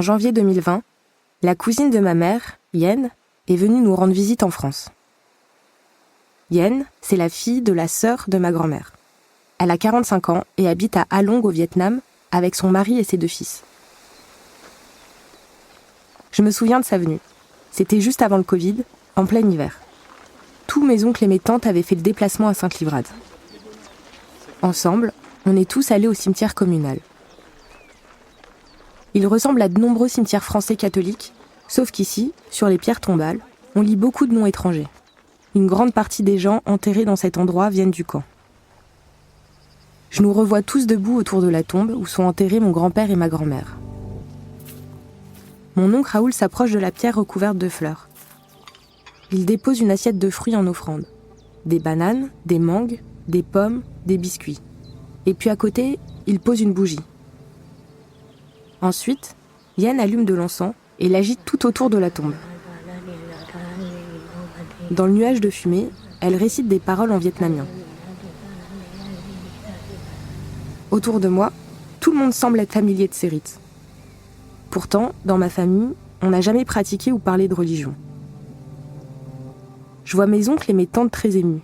En janvier 2020, la cousine de ma mère, Yen, est venue nous rendre visite en France. Yen, c'est la fille de la sœur de ma grand-mère. Elle a 45 ans et habite à Ha Long au Vietnam avec son mari et ses 2 fils. Je me souviens de sa venue. C'était juste avant le Covid, en plein hiver. Tous mes oncles et mes tantes avaient fait le déplacement à Sainte-Livrade. Ensemble, on est tous allés au cimetière communal. Il ressemble à de nombreux cimetières français catholiques, sauf qu'ici, sur les pierres tombales, on lit beaucoup de noms étrangers. Une grande partie des gens enterrés dans cet endroit viennent du camp. Je nous revois tous debout autour de la tombe où sont enterrés mon grand-père et ma grand-mère. Mon oncle Raoul s'approche de la pierre recouverte de fleurs. Il dépose une assiette de fruits en offrande. Des bananes, des mangues, des pommes, des biscuits. Et puis à côté, il pose une bougie. Ensuite, Yen allume de l'encens et l'agite tout autour de la tombe. Dans le nuage de fumée, elle récite des paroles en vietnamien. Autour de moi, tout le monde semble être familier de ces rites. Pourtant, dans ma famille, on n'a jamais pratiqué ou parlé de religion. Je vois mes oncles et mes tantes très émus.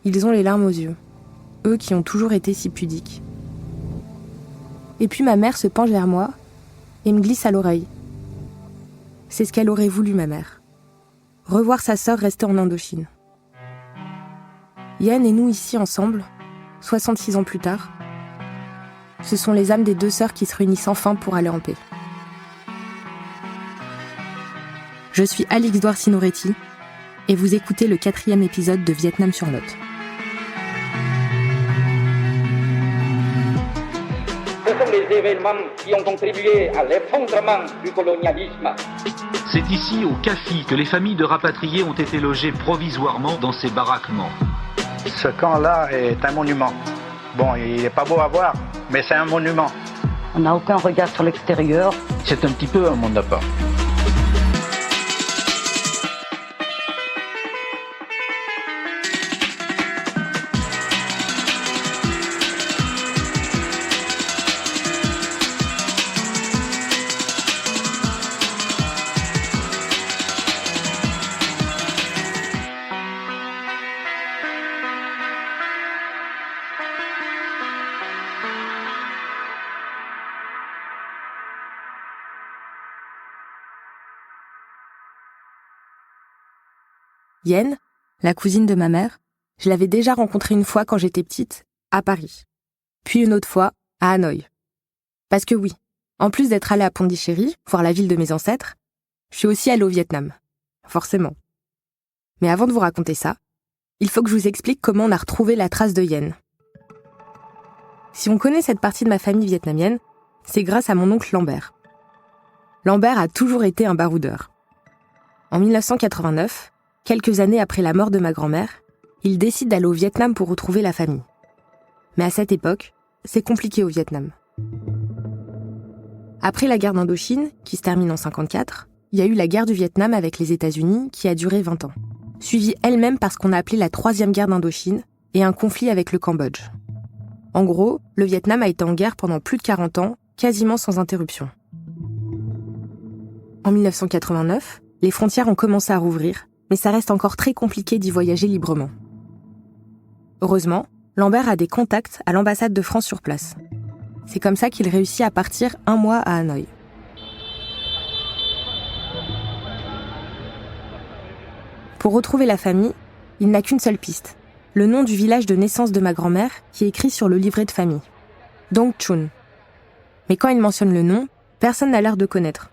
Ils ont les larmes aux yeux, eux qui ont toujours été si pudiques. Et puis ma mère se penche vers moi et me glisse à l'oreille. C'est ce qu'elle aurait voulu, ma mère. Revoir sa sœur rester en Indochine. Yen et nous ici ensemble, 66 ans plus tard, ce sont les âmes des 2 sœurs qui se réunissent enfin pour aller en paix. Je suis Alix Douar-Sinoretti et vous écoutez le 4e épisode de Vietnam sur Lot. Ce sont les événements qui ont contribué à l'effondrement du colonialisme. C'est ici, au CAFI, que les familles de rapatriés ont été logées provisoirement dans ces baraquements. Ce camp-là est un monument. Bon, il n'est pas beau à voir, mais c'est un monument. On n'a aucun regard sur l'extérieur. C'est un petit peu un monde à part. Yen, la cousine de ma mère, je l'avais déjà rencontrée une fois quand j'étais petite, à Paris. Puis une autre fois, à Hanoï. Parce que oui, en plus d'être allée à Pondichéry, voir la ville de mes ancêtres, je suis aussi allée au Vietnam. Forcément. Mais avant de vous raconter ça, il faut que je vous explique comment on a retrouvé la trace de Yen. Si on connaît cette partie de ma famille vietnamienne, c'est grâce à mon oncle Lambert. Lambert a toujours été un baroudeur. En 1989, quelques années après la mort de ma grand-mère, il décide d'aller au Vietnam pour retrouver la famille. Mais à cette époque, c'est compliqué au Vietnam. Après la guerre d'Indochine, qui se termine en 1954, il y a eu la guerre du Vietnam avec les États-Unis qui a duré 20 ans, suivie elle-même par ce qu'on a appelé la 3e guerre d'Indochine et un conflit avec le Cambodge. En gros, le Vietnam a été en guerre pendant plus de 40 ans, quasiment sans interruption. En 1989, les frontières ont commencé à rouvrir, mais ça reste encore très compliqué d'y voyager librement. Heureusement, Lambert a des contacts à l'ambassade de France sur place. C'est comme ça qu'il réussit à partir 1 mois à Hanoï. Pour retrouver la famille, il n'a qu'une seule piste, le nom du village de naissance de ma grand-mère qui est écrit sur le livret de famille. Dong Chun. Mais quand il mentionne le nom, personne n'a l'air de connaître.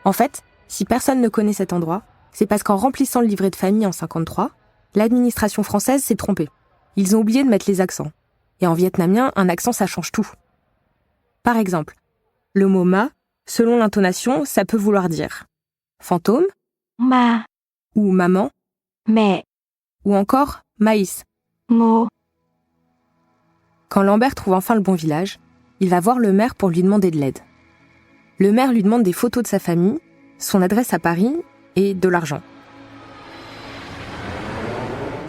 En fait, si personne ne connaît cet endroit, c'est parce qu'en remplissant le livret de famille en 1953, l'administration française s'est trompée. Ils ont oublié de mettre les accents. Et en vietnamien, un accent, ça change tout. Par exemple, le mot « ma », selon l'intonation, ça peut vouloir dire fantôme, ma, ou maman, mẹ, ou encore maïs, ngô. Quand Lambert trouve enfin le bon village, il va voir le maire pour lui demander de l'aide. Le maire lui demande des photos de sa famille, son adresse à Paris et de l'argent.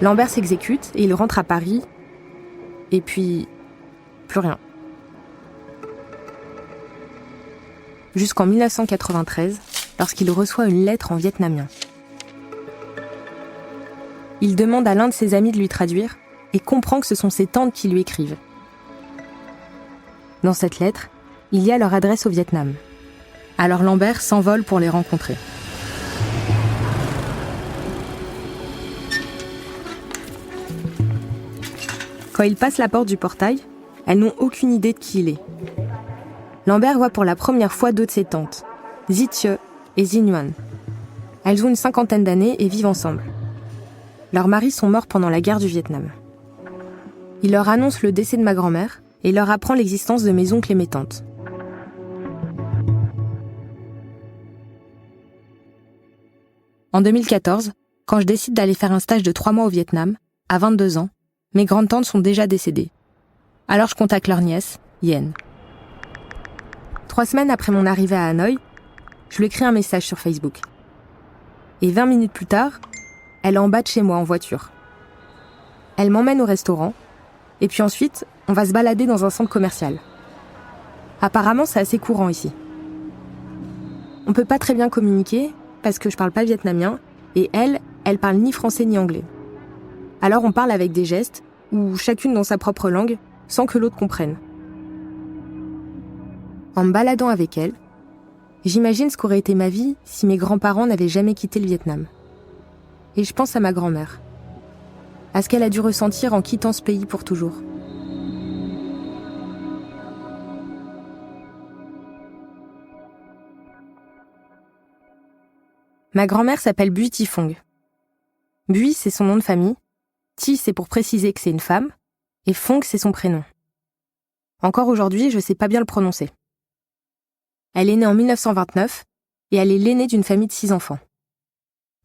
Lambert s'exécute et il rentre à Paris. Et puis, plus rien. jusqu'en 1993, lorsqu'il reçoit une lettre en vietnamien. Il demande à l'un de ses amis de lui traduire et comprend que ce sont ses tantes qui lui écrivent. Dans cette lettre, il y a leur adresse au Vietnam. Alors Lambert s'envole pour les rencontrer. Quand il passe la porte du portail, elles n'ont aucune idée de qui il est. Lambert voit pour la première fois deux de ses tantes, Zi Thieu et Zi Nguyen. Elles ont une 50aine d'années et vivent ensemble. Leurs maris sont morts pendant la guerre du Vietnam. Il leur annonce le décès de ma grand-mère et leur apprend l'existence de mes oncles et mes tantes. En 2014, quand je décide d'aller faire un stage de 3 mois au Vietnam, à 22 ans, mes grandes-tantes sont déjà décédées. Alors je contacte leur nièce, Yen. 3 semaines après mon arrivée à Hanoï, je lui écris un message sur Facebook. Et 20 minutes plus tard, elle est en bas de chez moi en voiture. Elle m'emmène au restaurant, et puis ensuite, on va se balader dans un centre commercial. Apparemment, c'est assez courant ici. On peut pas très bien communiquer, parce que je parle pas vietnamien, et elle parle ni français ni anglais. Alors on parle avec des gestes, ou chacune dans sa propre langue, sans que l'autre comprenne. En me baladant avec elle, j'imagine ce qu'aurait été ma vie si mes grands-parents n'avaient jamais quitté le Vietnam. Et je pense à ma grand-mère, à ce qu'elle a dû ressentir en quittant ce pays pour toujours. Ma grand-mère s'appelle Bui Thi Phong. Bui, c'est son nom de famille. Thi, c'est pour préciser que c'est une femme. Et Phong, c'est son prénom. Encore aujourd'hui, je ne sais pas bien le prononcer. Elle est née en 1929 et elle est l'aînée d'une famille de 6 enfants.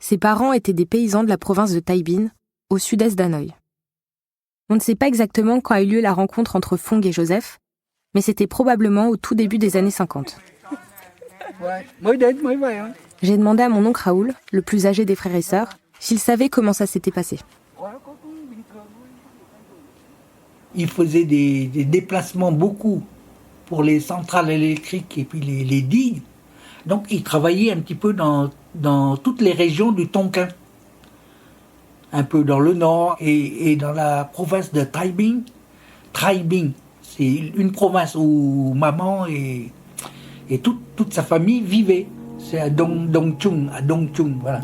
Ses parents étaient des paysans de la province de Tay Binh, au sud-est d'Hanoï. On ne sait pas exactement quand a eu lieu la rencontre entre Phong et Joseph, mais c'était probablement au tout début des années 50. J'ai demandé à mon oncle Raoul, le plus âgé des frères et sœurs, s'il savait comment ça s'était passé. Il faisait des déplacements beaucoup pour les centrales électriques et puis les digues. Donc il travaillait un petit peu dans toutes les régions du Tonkin. Un peu dans le nord et dans la province de Tay Binh. Tay Binh, c'est une province où maman et toute sa famille vivaient. C'est à Dong Chung, voilà.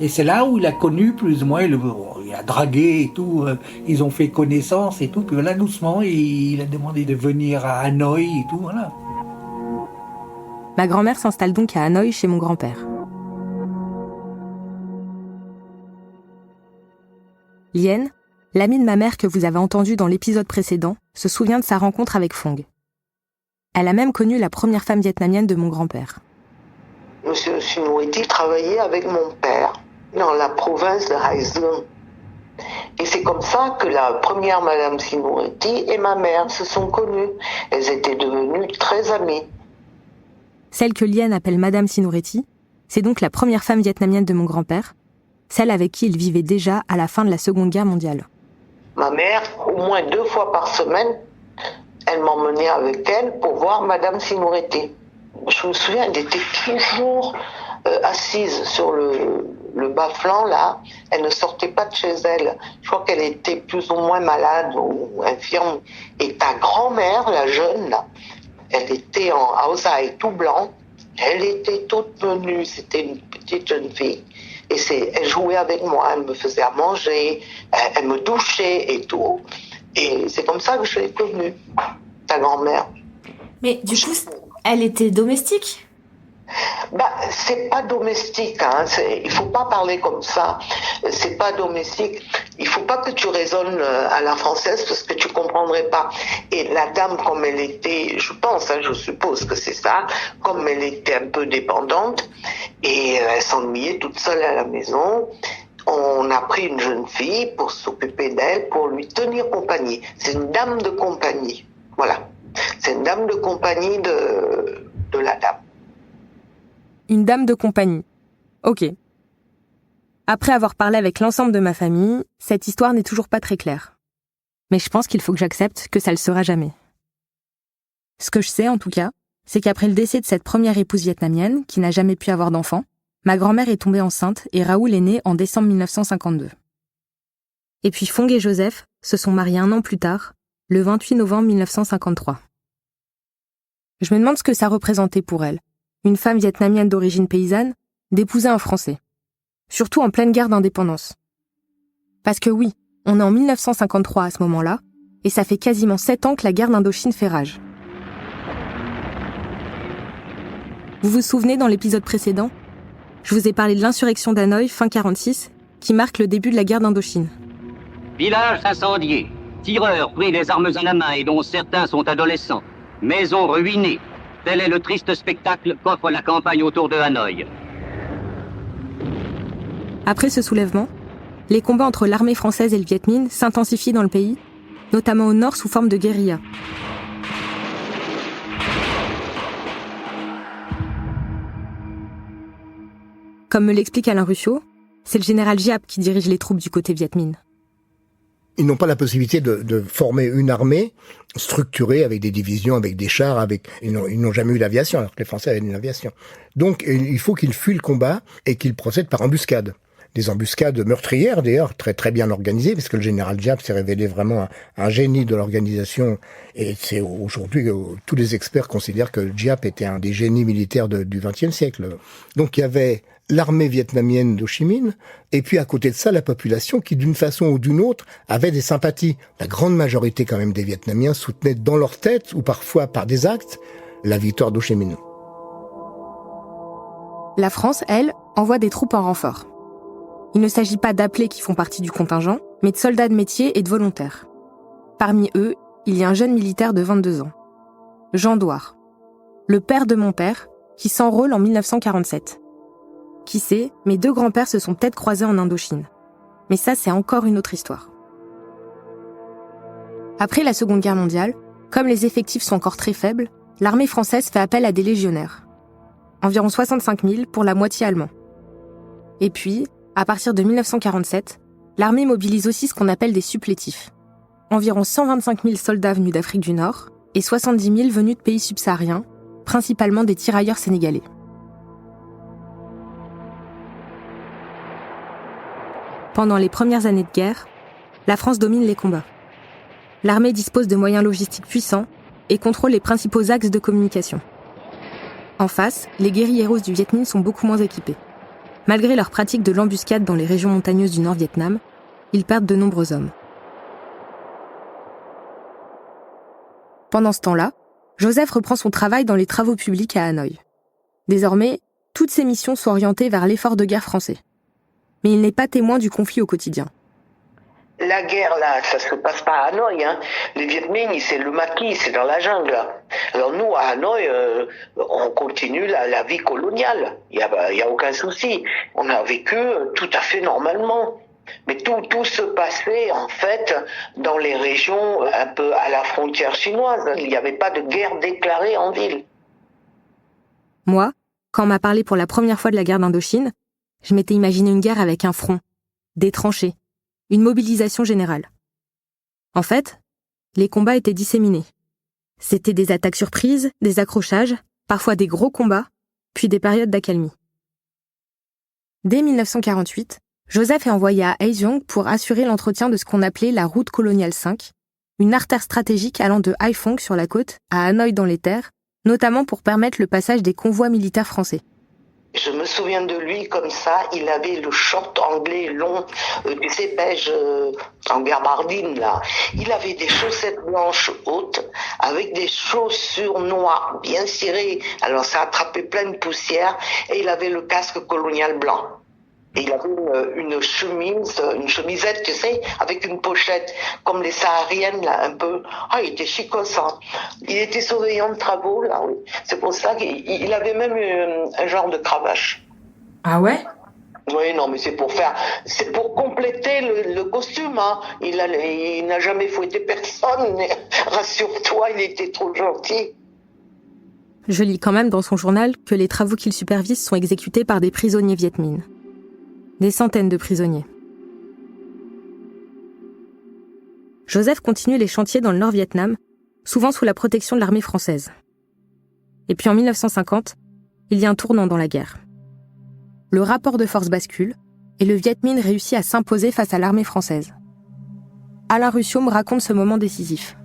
Et c'est là où il a connu plus ou moins, il a dragué et tout, ils ont fait connaissance et tout, puis là doucement, il a demandé de venir à Hanoï et tout, voilà. Ma grand-mère s'installe donc à Hanoï chez mon grand-père. Lien, l'amie de ma mère que vous avez entendue dans l'épisode précédent, se souvient de sa rencontre avec Phong. Elle a même connu la première femme vietnamienne de mon grand-père. Monsieur Sinueti travaillait avec mon père dans la province de Hai Dương. Et c'est comme ça que la première Madame Sinueti et ma mère se sont connues. Elles étaient devenues très amies. Celle que Lien appelle Madame Sinueti, c'est donc la première femme vietnamienne de mon grand-père, celle avec qui il vivait déjà à la fin de la Seconde Guerre mondiale. Ma mère, au moins 2 fois par semaine, elle m'emmenait avec elle pour voir Madame Sinueti. Je me souviens, elle était toujours assise sur le bas-flanc, là. Elle ne sortait pas de chez elle. Je crois qu'elle était plus ou moins malade ou infirme. Et ta grand-mère, la jeune, là, elle était en Hausai tout blanc. Elle était toute menue. C'était une petite jeune fille. Et elle jouait avec moi. Elle me faisait à manger. Elle me douchait et tout. Et c'est comme ça que je l'ai connue, ta grand-mère. Mais du coup, elle était domestique ? C'est pas domestique, hein. Il faut pas parler comme ça. C'est pas domestique. Il faut pas que tu raisonnes à la française parce que tu comprendrais pas. Et la dame, comme elle était, je pense, hein, je suppose que c'est ça, comme elle était un peu dépendante et elle s'ennuyait toute seule à la maison, on a pris une jeune fille pour s'occuper d'elle, pour lui tenir compagnie. C'est une dame de compagnie. Voilà. C'est une dame de compagnie de la dame. Une dame de compagnie. Ok. Après avoir parlé avec l'ensemble de ma famille, cette histoire n'est toujours pas très claire. Mais je pense qu'il faut que j'accepte que ça le sera jamais. Ce que je sais, en tout cas, c'est qu'après le décès de cette première épouse vietnamienne, qui n'a jamais pu avoir d'enfant, ma grand-mère est tombée enceinte et Raoul est né en décembre 1952. Et puis Phong et Joseph se sont mariés 1 an plus tard, le 28 novembre 1953. Je me demande ce que ça représentait pour elle, une femme vietnamienne d'origine paysanne, d'épouser un Français. Surtout en pleine guerre d'indépendance. Parce que oui, on est en 1953 à ce moment-là, et ça fait quasiment 7 ans que la guerre d'Indochine fait rage. Vous vous souvenez, dans l'épisode précédent, je vous ai parlé de l'insurrection d'Hanoï, fin 46, qui marque le début de la guerre d'Indochine. Village incendié, tireurs pris les armes à la main et dont certains sont adolescents, maisons ruinées. Tel est le triste spectacle qu'offre la campagne autour de Hanoï. Après ce soulèvement, les combats entre l'armée française et le Viet Minh s'intensifient dans le pays, notamment au nord sous forme de guérilla. Comme me l'explique Alain Ruscio, c'est le général Giap qui dirige les troupes du côté Viet Minh. Ils n'ont pas la possibilité de former une armée structurée avec des divisions, avec des chars, ils n'ont jamais eu l'aviation, alors que les Français avaient une aviation. Donc, il faut qu'ils fuient le combat et qu'ils procèdent par embuscade. Des embuscades meurtrières, d'ailleurs, très très bien organisées, parce que le général Giap s'est révélé vraiment un génie de l'organisation. Et c'est aujourd'hui, tous les experts considèrent que Giap était un des génies militaires du XXe siècle. Donc, il y avait l'armée vietnamienne d'Ho Chi Minh, et puis à côté de ça, la population qui, d'une façon ou d'une autre, avait des sympathies. La grande majorité, quand même, des Vietnamiens soutenaient dans leur tête, ou parfois par des actes, la victoire d'Ho Chi Minh. La France, elle, envoie des troupes en renfort. Il ne s'agit pas d'appelés qui font partie du contingent, mais de soldats de métier et de volontaires. Parmi eux, il y a un jeune militaire de 22 ans, Jean Douard, le père de mon père, qui s'enrôle en 1947. Qui sait, mes 2 grands-pères se sont peut-être croisés en Indochine. Mais ça, c'est encore une autre histoire. Après la Seconde Guerre mondiale, comme les effectifs sont encore très faibles, l'armée française fait appel à des légionnaires. Environ 65 000 pour la moitié allemand. Et puis, à partir de 1947, l'armée mobilise aussi ce qu'on appelle des supplétifs. Environ 125 000 soldats venus d'Afrique du Nord et 70 000 venus de pays subsahariens, principalement des tirailleurs sénégalais. Pendant les premières années de guerre, la France domine les combats. L'armée dispose de moyens logistiques puissants et contrôle les principaux axes de communication. En face, les guérilleros du Viet Minh sont beaucoup moins équipés. Malgré leur pratique de l'embuscade dans les régions montagneuses du Nord-Vietnam, ils perdent de nombreux hommes. Pendant ce temps-là, Joseph reprend son travail dans les travaux publics à Hanoï. Désormais, toutes ses missions sont orientées vers l'effort de guerre français. Mais il n'est pas témoin du conflit au quotidien. La guerre, là, ça se passe pas à Hanoï, hein. Les Viet Minh, c'est le maquis, c'est dans la jungle. Alors nous, à Hanoï, on continue la vie coloniale. Il y a aucun souci. On a vécu tout à fait normalement. Mais tout se passait, en fait, dans les régions un peu à la frontière chinoise. Il n'y avait pas de guerre déclarée en ville. Moi, quand on m'a parlé pour la première fois de la guerre d'Indochine, je m'étais imaginé une guerre avec un front, des tranchées, une mobilisation générale. En fait, les combats étaient disséminés. C'était des attaques surprises, des accrochages, parfois des gros combats, puis des périodes d'accalmie. Dès 1948, Joseph est envoyé à Haiphong pour assurer l'entretien de ce qu'on appelait la route coloniale 5, une artère stratégique allant de Haiphong sur la côte à Hanoï dans les terres, notamment pour permettre le passage des convois militaires français. Je me souviens de lui comme ça, il avait le short anglais long, tu sais, beige, en gabardine là. Il avait des chaussettes blanches hautes, avec des chaussures noires bien cirées, alors ça attrapait plein de poussière, et il avait le casque colonial blanc. Et il avait une chemisette, tu sais, avec une pochette, comme les sahariennes, là, un peu. Ah, il était chicos, hein. Il était surveillant de travaux, là, oui. C'est pour ça qu'il avait même un genre de cravache. Ah ouais? Oui, non, mais c'est pour compléter le costume, hein. Il n'a jamais fouetté personne, mais rassure-toi, il était trop gentil. Je lis quand même dans son journal que les travaux qu'il supervise sont exécutés par des prisonniers Viet Minh. Des centaines de prisonniers. Joseph continue les chantiers dans le Nord-Vietnam, souvent sous la protection de l'armée française. Et puis en 1950, il y a un tournant dans la guerre. Le rapport de force bascule et le Viet Minh réussit à s'imposer face à l'armée française. Alain Ruscio me raconte ce moment décisif.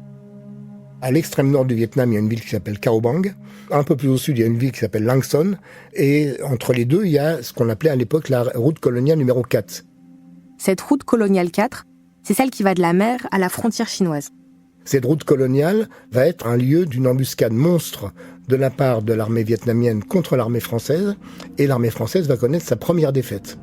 À l'extrême nord du Vietnam, il y a une ville qui s'appelle Cao Bang. Un peu plus au sud, il y a une ville qui s'appelle Lang Son. Et entre les deux, il y a ce qu'on appelait à l'époque la route coloniale numéro 4. Cette route coloniale 4, c'est celle qui va de la mer à la frontière chinoise. Cette route coloniale va être un lieu d'une embuscade monstre de la part de l'armée vietnamienne contre l'armée française. Et l'armée française va connaître sa première défaite.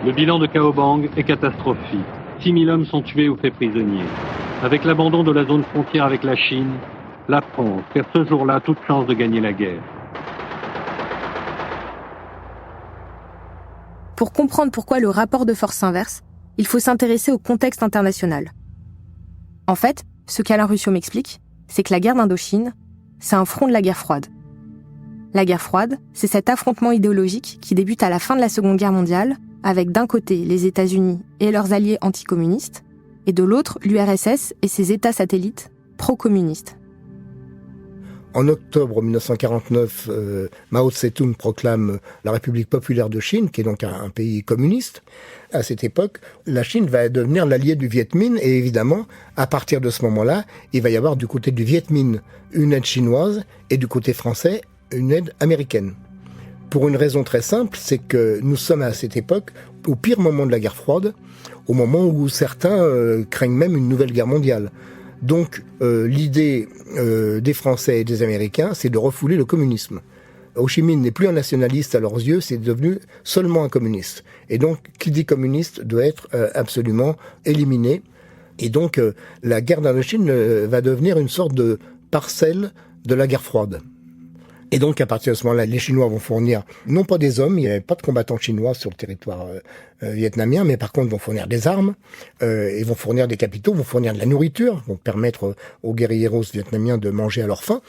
Le bilan de Cao Bang est catastrophique. 6 000 hommes sont tués ou faits prisonniers. Avec l'abandon de la zone frontière avec la Chine, la France perd ce jour-là toute chance de gagner la guerre. Pour comprendre pourquoi le rapport de force s'inverse, il faut s'intéresser au contexte international. En fait, ce qu'Alain Ruscio m'explique, c'est que la guerre d'Indochine, c'est un front de la guerre froide. La guerre froide, c'est cet affrontement idéologique qui débute à la fin de la Seconde Guerre mondiale, avec d'un côté les États-Unis et leurs alliés anticommunistes, et de l'autre l'URSS et ses États satellites pro-communistes. En octobre 1949, Mao Tse-tung proclame la République populaire de Chine, qui est donc un pays communiste. À cette époque, la Chine va devenir l'allié du Viet Minh, et évidemment, à partir de ce moment-là, il va y avoir du côté du Viet Minh une aide chinoise, et du côté français, une aide américaine. Pour une raison très simple, c'est que nous sommes à cette époque au pire moment de la guerre froide, au moment où certains craignent même une nouvelle guerre mondiale. Donc l'idée des Français et des Américains, c'est de refouler le communisme. Ho Chi Minh n'est plus un nationaliste à leurs yeux, c'est devenu seulement un communiste. Et donc, qui dit communiste doit être absolument éliminé. Et donc, la guerre d'Indochine va devenir une sorte de parcelle de la guerre froide. Et donc, à partir de ce moment-là, les Chinois vont fournir, non pas des hommes, il n'y avait pas de combattants chinois sur le territoire vietnamien, mais par contre, vont fournir des armes, et vont fournir des capitaux, vont fournir de la nourriture, vont permettre aux guérilleros vietnamiens de manger à leur faim.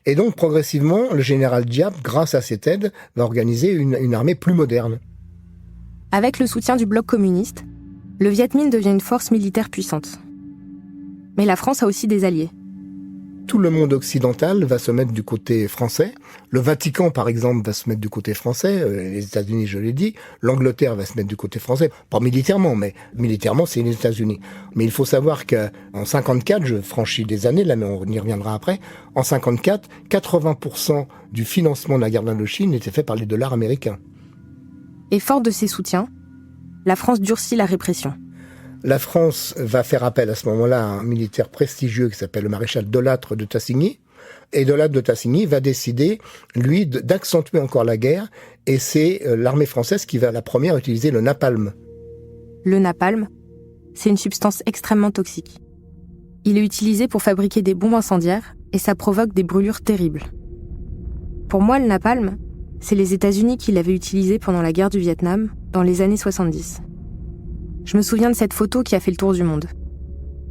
Et donc, progressivement, le général Giap, grâce à cette aide, va organiser une armée plus moderne. Avec le soutien du bloc communiste, le Viet Minh devient une force militaire puissante. Mais la France a aussi des alliés. Tout le monde occidental va se mettre du côté français. Le Vatican, par exemple, va se mettre du côté français. Les États-Unis, je l'ai dit. L'Angleterre va se mettre du côté français. Pas militairement, mais militairement, c'est les États-Unis. Mais il faut savoir qu'en 54, je franchis des années, là, mais on y reviendra après. En 54, 80% du financement de la guerre d'Indochine était fait par les dollars américains. Et fort de ses soutiens, la France durcit la répression. La France va faire appel à ce moment-là à un militaire prestigieux qui s'appelle le maréchal Delattre de Tassigny. Et Delattre de Tassigny va décider, lui, d'accentuer encore la guerre. Et c'est l'armée française qui va la première utiliser le napalm. Le napalm, c'est une substance extrêmement toxique. Il est utilisé pour fabriquer des bombes incendiaires et ça provoque des brûlures terribles. Pour moi, le napalm, c'est les États-Unis qui l'avaient utilisé pendant la guerre du Vietnam, dans les années 70. Je me souviens de cette photo qui a fait le tour du monde.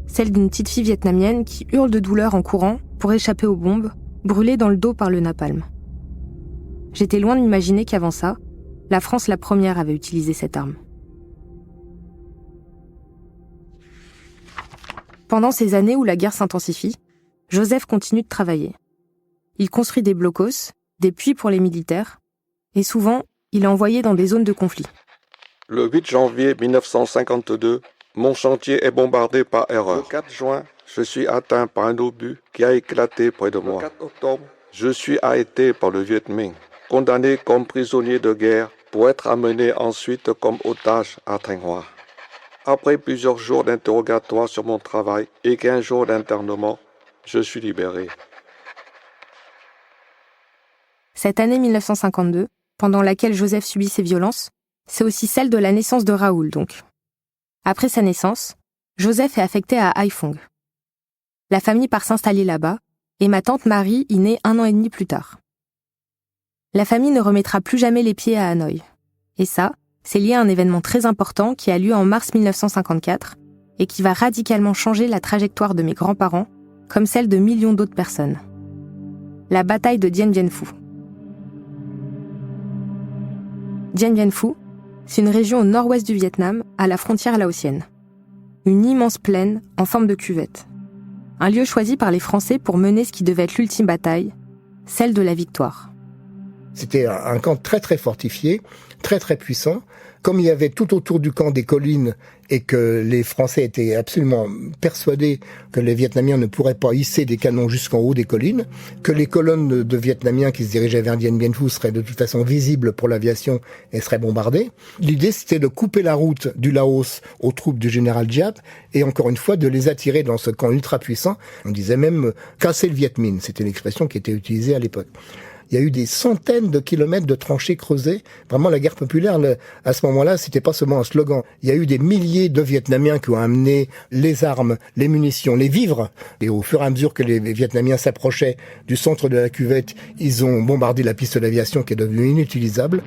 Celle d'une petite fille vietnamienne qui hurle de douleur en courant pour échapper aux bombes, brûlée dans le dos par le napalm. J'étais loin d'imaginer qu'avant ça, la France la première avait utilisé cette arme. Pendant ces années où la guerre s'intensifie, Joseph continue de travailler. Il construit des blocos, des puits pour les militaires, et souvent, il est envoyé dans des zones de conflit. Le 8 janvier 1952, mon chantier est bombardé par erreur. Le 4 juin, je suis atteint par un obus qui a éclaté près de moi. Le 4 octobre, je suis arrêté par le Viet Minh, condamné comme prisonnier de guerre pour être amené ensuite comme otage à Thanh Hoa. Après plusieurs jours d'interrogatoire sur mon travail et 15 jours d'internement, je suis libéré. Cette année 1952, pendant laquelle Joseph subit ces violences, c'est aussi celle de la naissance de Raoul, donc. Après sa naissance, Joseph est affecté à Haiphong. La famille part s'installer là-bas, et ma tante Marie y naît 1 an et demi plus tard. La famille ne remettra plus jamais les pieds à Hanoï. Et ça, c'est lié à un événement très important qui a lieu en mars 1954, et qui va radicalement changer la trajectoire de mes grands-parents, comme celle de millions d'autres personnes. La bataille de Dien Bien Phu. Dien Bien Phu, c'est une région au nord-ouest du Vietnam, à la frontière laotienne. une immense plaine en forme de cuvette. Un lieu choisi par les Français pour mener ce qui devait être l'ultime bataille, celle de la victoire. C'était un camp très très fortifié, très très puissant. Comme il y avait tout autour du camp des collines et que les Français étaient absolument persuadés que les Vietnamiens ne pourraient pas hisser des canons jusqu'en haut des collines, que les colonnes de Vietnamiens qui se dirigeaient vers Dien Bien Phu seraient de toute façon visibles pour l'aviation et seraient bombardées. L'idée, c'était de couper la route du Laos aux troupes du général Giap et encore une fois de les attirer dans ce camp ultra puissant. On disait même « casser le Viet Minh », c'était l'expression qui était utilisée à l'époque. Il y a eu des centaines de kilomètres de tranchées creusées. Vraiment, la guerre populaire, à ce moment-là, c'était pas seulement un slogan. Il y a eu des milliers de Vietnamiens qui ont amené les armes, les munitions, les vivres. Et au fur et à mesure que les Vietnamiens s'approchaient du centre de la cuvette, ils ont bombardé la piste d'aviation qui est devenue inutilisable.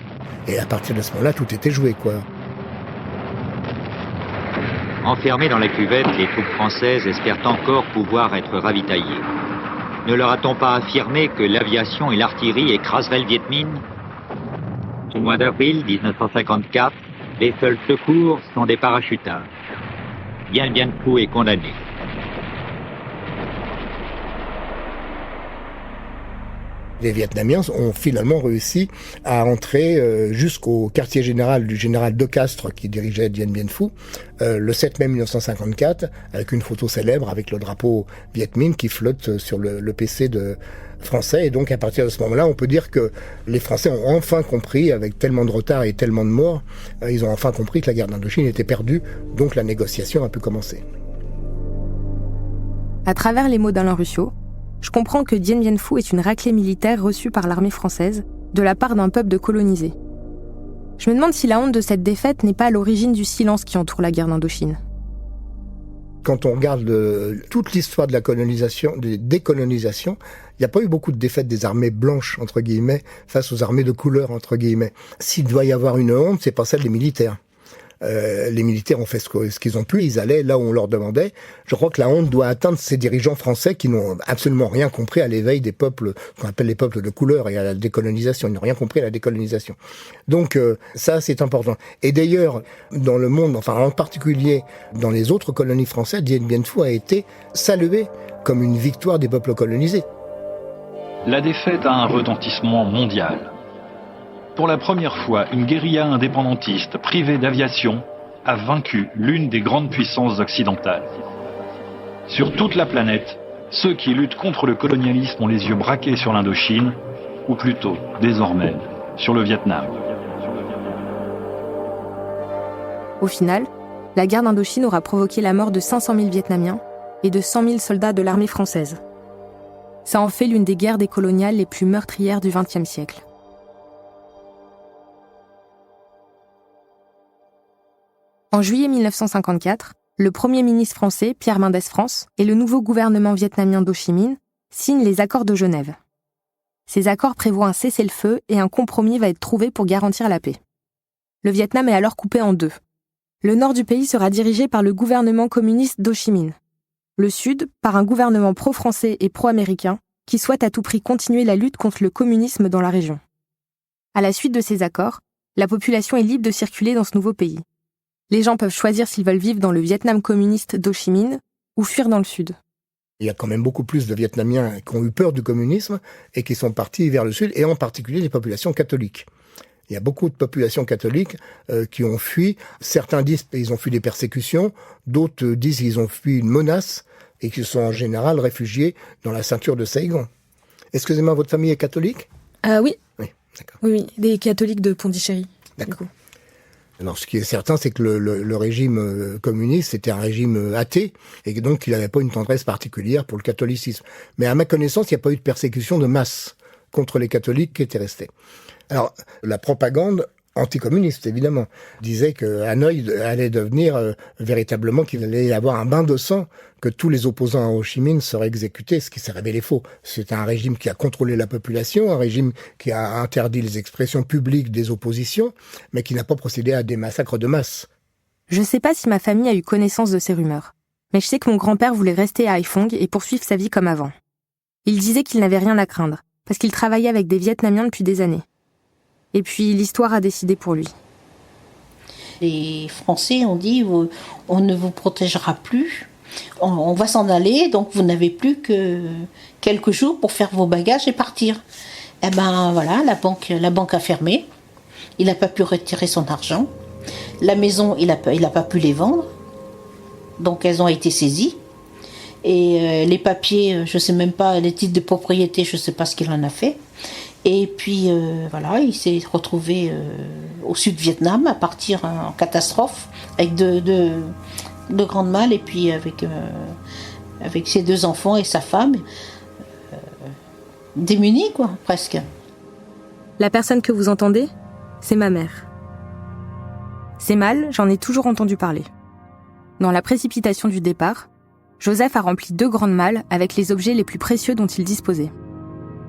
Et à partir de ce moment-là, tout était joué, quoi. Enfermés dans la cuvette, les troupes françaises espèrent encore pouvoir être ravitaillées. Ne leur a-t-on pas affirmé que l'aviation et l'artillerie écraseraient le Viet Minh ? Au mois d'avril 1954, les seuls secours sont des parachutage. Dien Bien Phu est condamné. Les Vietnamiens ont finalement réussi à entrer jusqu'au quartier général du général De Castres qui dirigeait Dien Bien Phu le 7 mai 1954 avec une photo célèbre avec le drapeau Viet Minh qui flotte sur le PC de français. Et donc à partir de ce moment-là, on peut dire que les Français ont enfin compris, avec tellement de retard et tellement de morts, ils ont enfin compris que la guerre d'Indochine était perdue, donc la négociation a pu commencer. À travers les mots d'Alain Ruscio, je comprends que Dien Bien Phu est une raclée militaire reçue par l'armée française de la part d'un peuple de colonisés. Je me demande si la honte de cette défaite n'est pas à l'origine du silence qui entoure la guerre d'Indochine. Quand on regarde toute l'histoire de la colonisation, des décolonisations, il n'y a pas eu beaucoup de défaites des armées blanches, entre guillemets, face aux armées de couleur, entre guillemets. S'il doit y avoir une honte, c'est pas celle des militaires. Les militaires ont fait ce qu'ils ont pu, ils allaient là où on leur demandait. Je crois que la honte doit atteindre ces dirigeants français qui n'ont absolument rien compris à l'éveil des peuples, qu'on appelle les peuples de couleur, et à la décolonisation. Ils n'ont rien compris à la décolonisation. Donc ça, c'est important. Et d'ailleurs, dans le monde, enfin en particulier dans les autres colonies françaises, Dien Bien Phu a été salué comme une victoire des peuples colonisés. La défaite a un retentissement mondial. Pour la première fois, une guérilla indépendantiste privée d'aviation a vaincu l'une des grandes puissances occidentales. Sur toute la planète, ceux qui luttent contre le colonialisme ont les yeux braqués sur l'Indochine, ou plutôt, désormais, sur le Vietnam. Au final, la guerre d'Indochine aura provoqué la mort de 500 000 Vietnamiens et de 100 000 soldats de l'armée française. Ça en fait l'une des guerres décoloniales les plus meurtrières du XXe siècle. En juillet 1954, le Premier ministre français, Pierre Mendès France, et le nouveau gouvernement vietnamien d'Ho Chi Minh signent les accords de Genève. Ces accords prévoient un cessez-le-feu et un compromis va être trouvé pour garantir la paix. Le Vietnam est alors coupé en deux. Le nord du pays sera dirigé par le gouvernement communiste d'Ho Chi Minh. Le sud, par un gouvernement pro-français et pro-américain qui souhaite à tout prix continuer la lutte contre le communisme dans la région. À la suite de ces accords, la population est libre de circuler dans ce nouveau pays. Les gens peuvent choisir s'ils veulent vivre dans le Vietnam communiste d'Ho Chi Minh ou fuir dans le sud. Il y a quand même beaucoup plus de Vietnamiens qui ont eu peur du communisme et qui sont partis vers le sud, et en particulier les populations catholiques. Il y a beaucoup de populations catholiques qui ont fui. Certains disent qu'ils ont fui des persécutions, d'autres disent qu'ils ont fui une menace et qu'ils sont en général réfugiés dans la ceinture de Saigon. Excusez-moi, votre famille est catholique ? Oui. Oui, d'accord. Oui, des catholiques de Pondichéry. D'accord. Alors, ce qui est certain, c'est que le régime communiste était un régime athée, et donc il n'avait pas une tendresse particulière pour le catholicisme. Mais à ma connaissance, il n'y a pas eu de persécution de masse contre les catholiques qui étaient restés. Alors, la propagande anticommuniste, évidemment, disait que Hanoï allait devenir véritablement, qu'il allait y avoir un bain de sang, que tous les opposants à Ho Chi Minh seraient exécutés, ce qui s'est révélé faux. C'est un régime qui a contrôlé la population, un régime qui a interdit les expressions publiques des oppositions, mais qui n'a pas procédé à des massacres de masse. Je ne sais pas si ma famille a eu connaissance de ces rumeurs, mais je sais que mon grand-père voulait rester à Haiphong et poursuivre sa vie comme avant. Il disait qu'il n'avait rien à craindre, parce qu'il travaillait avec des Vietnamiens depuis des années. Et puis l'histoire a décidé pour lui. Les Français ont dit on ne vous protégera plus, on va s'en aller, donc vous n'avez plus que quelques jours pour faire vos bagages et partir. Eh ben voilà, la banque a fermé, il n'a pas pu retirer son argent, la maison il a pas pu les vendre, donc elles ont été saisies. Et les papiers, je ne sais même pas, les titres de propriété, je ne sais pas ce qu'il en a fait. Et puis voilà, il s'est retrouvé au sud-Vietnam à partir en catastrophe avec deux grandes malles et puis avec ses 2 enfants et sa femme, démunis quoi, presque. La personne que vous entendez, c'est ma mère. C'est mal, j'en ai toujours entendu parler. Dans la précipitation du départ, Joseph a rempli 2 grandes malles avec les objets les plus précieux dont il disposait.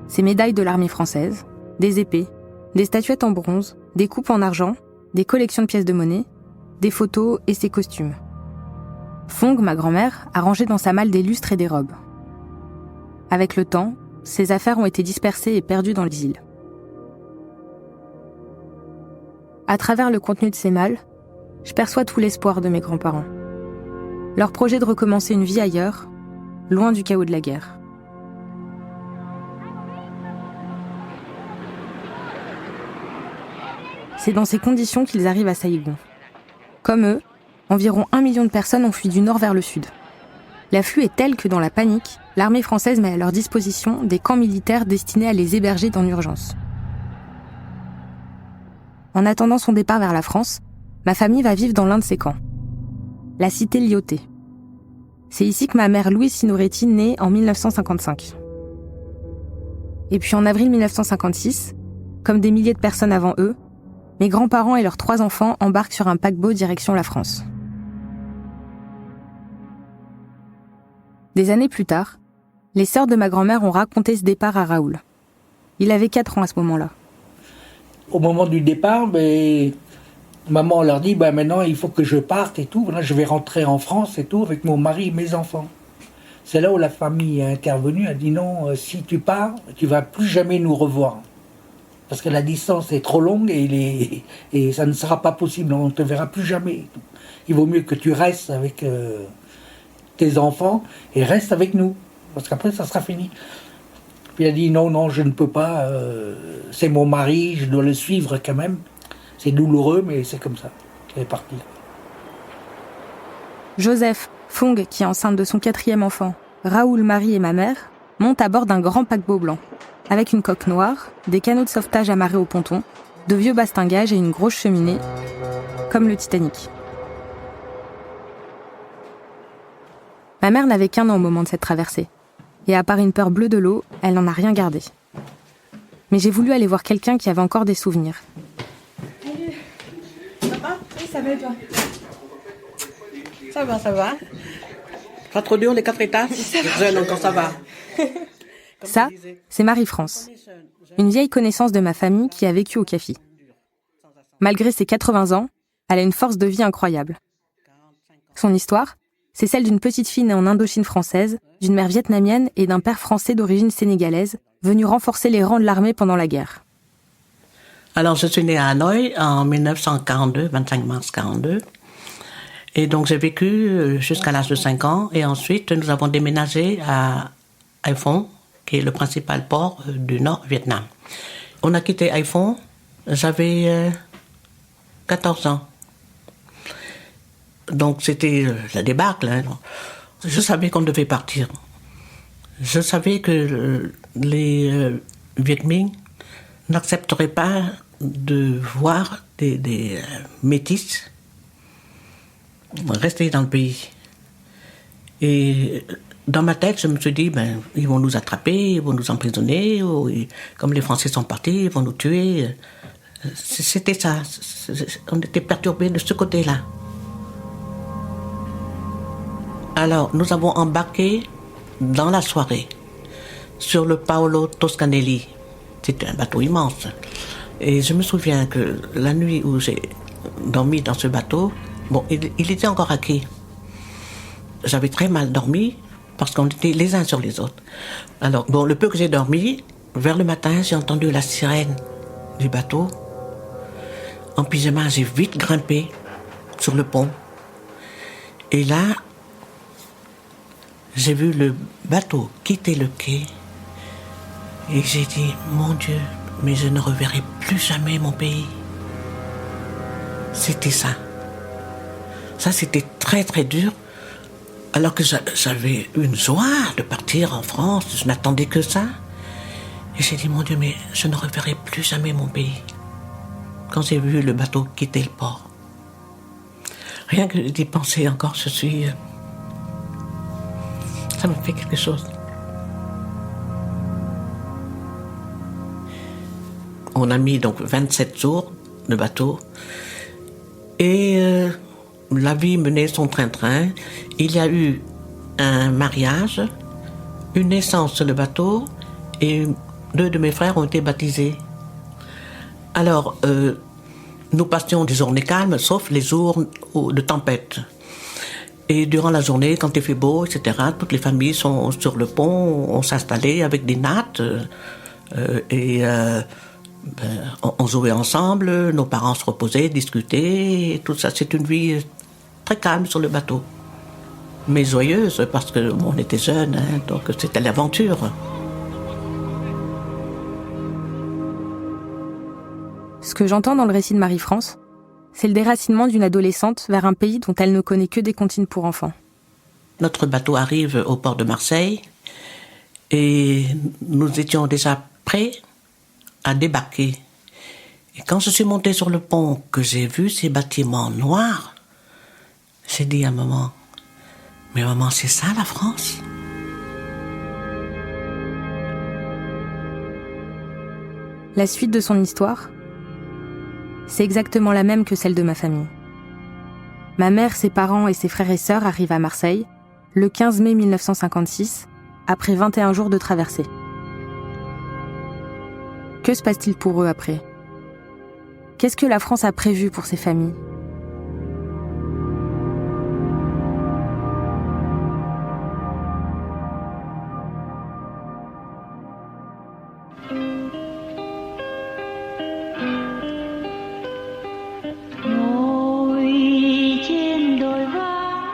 Ses médailles de l'armée française, des épées, des statuettes en bronze, des coupes en argent, des collections de pièces de monnaie, des photos et ses costumes. Fong, ma grand-mère, a rangé dans sa malle des lustres et des robes. Avec le temps, ses affaires ont été dispersées et perdues dans les îles. À travers le contenu de ces malles, je perçois tout l'espoir de mes grands-parents. Leur projet de recommencer une vie ailleurs, loin du chaos de la guerre. C'est dans ces conditions qu'ils arrivent à Saïgon. Comme eux, environ 1 million de personnes ont fui du nord vers le sud. L'afflux est tel que dans la panique, l'armée française met à leur disposition des camps militaires destinés à les héberger en urgence. En attendant son départ vers la France, ma famille va vivre dans l'un de ces camps. La cité Lyautey. C'est ici que ma mère Louise Sinouretti naît en 1955. Et puis en avril 1956, comme des milliers de personnes avant eux, mes grands-parents et leurs 3 enfants embarquent sur un paquebot direction la France. Des années plus tard, les sœurs de ma grand-mère ont raconté ce départ à Raoul. Il avait 4 ans à ce moment-là. Au moment du départ, maman leur dit maintenant il faut que je parte et tout. Là, je vais rentrer en France et tout avec mon mari et mes enfants. C'est là où la famille est intervenue. Elle dit non, si tu pars, tu vas plus jamais nous revoir. Parce que la distance est trop longue et ça ne sera pas possible. On ne te verra plus jamais. Il vaut mieux que tu restes avec tes enfants et reste avec nous. Parce qu'après, ça sera fini. Puis elle a dit non, je ne peux pas. C'est mon mari, je dois le suivre quand même. C'est douloureux, mais c'est comme ça qu'elle est partie. Joseph, Fong, qui est enceinte de son 4e enfant, Raoul, Marie et ma mère, montent à bord d'un grand paquebot blanc, avec une coque noire, des canots de sauvetage amarrés au ponton, de vieux bastingages et une grosse cheminée, comme le Titanic. Ma mère n'avait qu'1 an au moment de cette traversée, et à part une peur bleue de l'eau, elle n'en a rien gardé. Mais j'ai voulu aller voir quelqu'un qui avait encore des souvenirs. Salut. Ça va ? Oui, ça va et toi ? Ça va. Pas trop dur les 4 étages ? Jeune encore, ça va. Ça, c'est Marie-France, une vieille connaissance de ma famille qui a vécu au CAFI. Malgré ses 80 ans, elle a une force de vie incroyable. Son histoire, c'est celle d'une petite fille née en Indochine française, d'une mère vietnamienne et d'un père français d'origine sénégalaise, venu renforcer les rangs de l'armée pendant la guerre. Alors, je suis née à Hanoï en 1942, 25 mars 42. Et donc, j'ai vécu jusqu'à l'âge de 5 ans. Et ensuite, nous avons déménagé à Haiphong, qui est le principal port du Nord-Vietnam. On a quitté Haiphong, j'avais 14 ans. Donc, c'était la débâcle. Hein. Je savais qu'on devait partir. Je savais que les Viet Minh n'accepteraient pas de voir des métis rester dans le pays. Et dans ma tête, je me suis dit, ils vont nous attraper, ils vont nous emprisonner, ou comme les Français sont partis, ils vont nous tuer. C'était ça. On était perturbés de ce côté-là. Alors, nous avons embarqué dans la soirée sur le Paolo Toscanelli. C'était un bateau immense. Et je me souviens que la nuit où j'ai dormi dans ce bateau, il était encore à quai. J'avais très mal dormi parce qu'on était les uns sur les autres. Alors, le peu que j'ai dormi, vers le matin, j'ai entendu la sirène du bateau. En pyjama, j'ai vite grimpé sur le pont. Et là, j'ai vu le bateau quitter le quai. Et j'ai dit, mon Dieu, mais je ne reverrai plus jamais mon pays. C'était ça. Ça, c'était très très dur. Alors que j'avais une joie de partir en France, je n'attendais que ça. Et j'ai dit, mon Dieu, mais je ne reverrai plus jamais mon pays. Quand j'ai vu le bateau quitter le port. Rien que d'y penser encore, ça me fait quelque chose. On a mis donc 27 jours, le bateau. Et la vie menait son train-train. Il y a eu un mariage, une naissance sur le bateau, et 2 de mes frères ont été baptisés. Alors, nous passions des journées calmes, sauf les jours de tempête. Et durant la journée, quand il fait beau, etc., toutes les familles sont sur le pont, on s'installait avec des nattes, on jouait ensemble, nos parents se reposaient, discutaient, et tout ça. C'est une vie très calme sur le bateau. Mais joyeuse, parce qu'on était jeunes, donc c'était l'aventure. Ce que j'entends dans le récit de Marie-France, c'est le déracinement d'une adolescente vers un pays dont elle ne connaît que des comptines pour enfants. Notre bateau arrive au port de Marseille et nous étions déjà prêts à débarquer. Et quand je suis montée sur le pont, que j'ai vu ces bâtiments noirs, j'ai dit à maman, mais maman, c'est ça la France ? La suite de son histoire, c'est exactement la même que celle de ma famille. Ma mère, ses parents et ses frères et sœurs arrivent à Marseille le 15 mai 1956, après 21 jours de traversée. Que se passe-t-il pour eux après ? Qu'est-ce que la France a prévu pour ces familles ?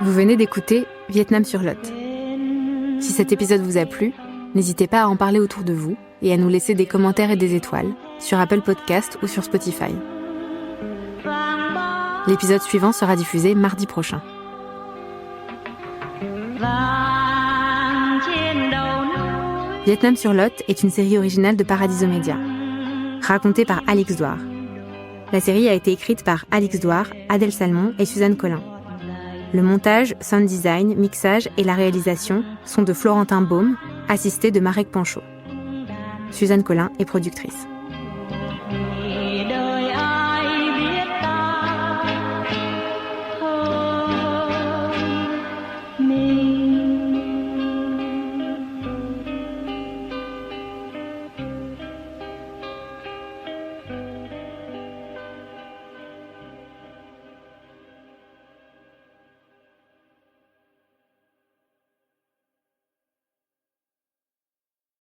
Vous venez d'écouter Vietnam sur Lot. Si cet épisode vous a plu, n'hésitez pas à en parler autour de vous et à nous laisser des commentaires et des étoiles sur Apple Podcast ou sur Spotify. L'épisode suivant sera diffusé mardi prochain. Vietnam sur Lot est une série originale de Paradiso Media, racontée par Alix Douar. La série a été écrite par Alix Douar, Adèle Salmon et Suzanne Collin. Le montage, sound design, mixage et la réalisation sont de Florentin Baume, assisté de Marek Panchaud. Suzanne Collin est productrice.